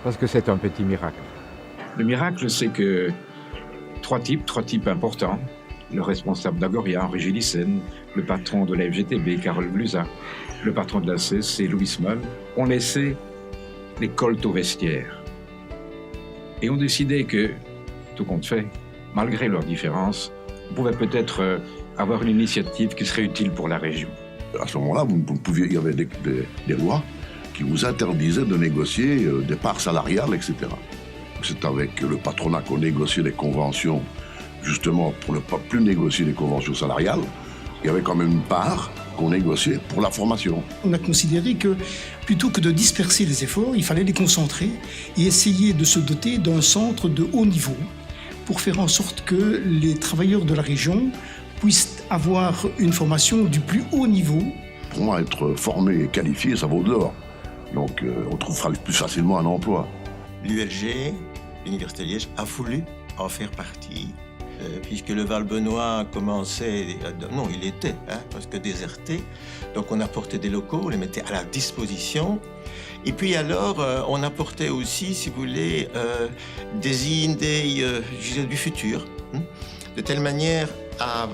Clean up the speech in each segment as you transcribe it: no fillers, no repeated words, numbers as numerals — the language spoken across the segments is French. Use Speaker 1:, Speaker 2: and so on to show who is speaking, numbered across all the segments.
Speaker 1: Parce que c'est un petit miracle.
Speaker 2: Le miracle, c'est que trois types importants, le responsable d'Agoria, Henri Gélissen, le patron de la FGTB, Carole Glusa, le patron de la CSC, Louis Moll, ont laissé les coltes au vestiaire et ont décidé que, tout compte fait, malgré leurs différences, on pouvait peut-être avoir une initiative qui serait utile pour la région.
Speaker 3: À ce moment-là, il y avait des lois qui vous interdisaient de négocier des parts salariales, etc. C'est avec le patronat qu'on négociait les conventions, justement pour ne pas plus négocier les conventions salariales. Il y avait quand même une part qu'on négociait pour la formation.
Speaker 4: On a considéré que plutôt que de disperser les efforts, il fallait les concentrer et essayer de se doter d'un centre de haut niveau pour faire en sorte que les travailleurs de la région puissent avoir une formation du plus haut niveau.
Speaker 3: Pour moi, être formé et qualifié, ça vaut de l'or. Donc on trouvera plus facilement un emploi.
Speaker 5: L'ULG, l'Université de Liège, a voulu en faire partie, puisque le Val-Benoît commençait, non, il était, parce que déserté. Donc on apportait des locaux, on les mettait à la disposition. Et puis alors, on apportait aussi, si vous voulez, des idées du futur, de telle manière à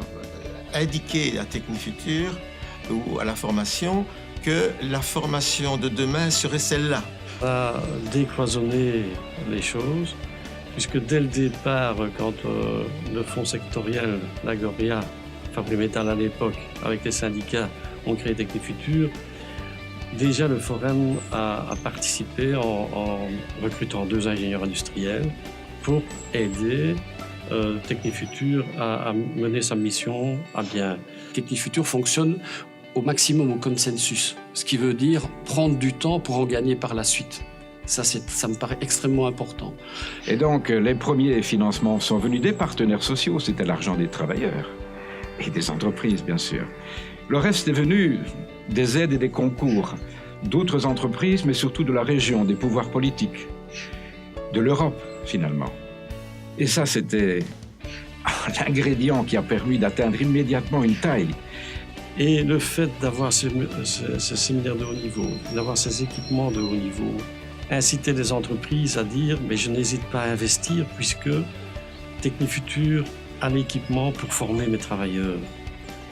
Speaker 5: indiquer à Technifutur ou à la formation que la formation de demain serait celle-là.
Speaker 6: On a décloisonné les choses, puisque dès le départ, quand le fonds sectoriel, l'Agoria, Fabrique Métal à l'époque, avec les syndicats, ont créé Technifutur, déjà le Forum a participé en recrutant 2 ingénieurs industriels pour aider Technifutur à mener sa mission à bien.
Speaker 7: Technifutur fonctionne au maximum au consensus, ce qui veut dire prendre du temps pour en gagner par la suite. Ça me paraît extrêmement important.
Speaker 2: Et donc, les premiers financements sont venus des partenaires sociaux, c'était l'argent des travailleurs et des entreprises, bien sûr. Le reste est venu des aides et des concours d'autres entreprises, mais surtout de la région, des pouvoirs politiques, de l'Europe, finalement. Et ça, c'était l'ingrédient qui a permis d'atteindre immédiatement une taille.
Speaker 6: Et le fait d'avoir ce séminaire de haut niveau, d'avoir ces équipements de haut niveau, inciter les entreprises à dire « mais je n'hésite pas à investir puisque Technifutur a l'équipement pour former mes travailleurs ».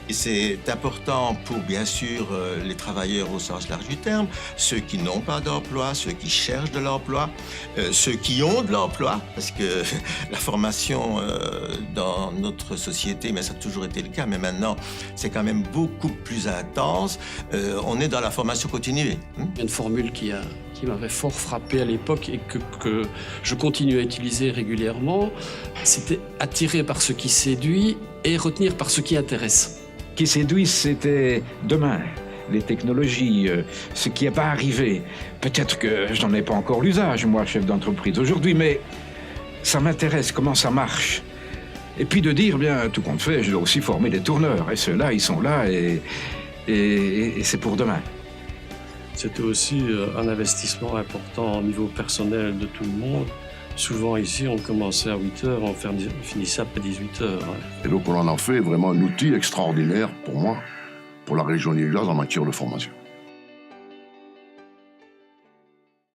Speaker 5: Et c'est important pour, bien sûr, les travailleurs au sens large du terme, ceux qui n'ont pas d'emploi, ceux qui cherchent de l'emploi, ceux qui ont de l'emploi, parce que la formation dans notre société, mais ça a toujours été le cas, mais maintenant, c'est quand même beaucoup plus intense. On est dans la formation continuée.
Speaker 7: Il y a une formule qui m'avait fort frappé à l'époque et que je continue à utiliser régulièrement, c'était attirer par ce qui séduit et retenir par ce qui intéresse.
Speaker 2: Qui séduisent, c'était demain, les technologies, ce qui n'est pas arrivé. Peut-être que je n'en ai pas encore l'usage, moi, chef d'entreprise, aujourd'hui, mais ça m'intéresse, comment ça marche. Et puis de dire, bien, tout compte fait, je dois aussi former des tourneurs. Et ceux-là, ils sont là et c'est pour demain.
Speaker 6: C'était aussi un investissement important au niveau personnel de tout le monde. Souvent ici, on commençait à 8h, on finissait après 18h.
Speaker 3: Et donc on en a fait vraiment un outil extraordinaire pour moi, pour la région liégeoise en matière de formation.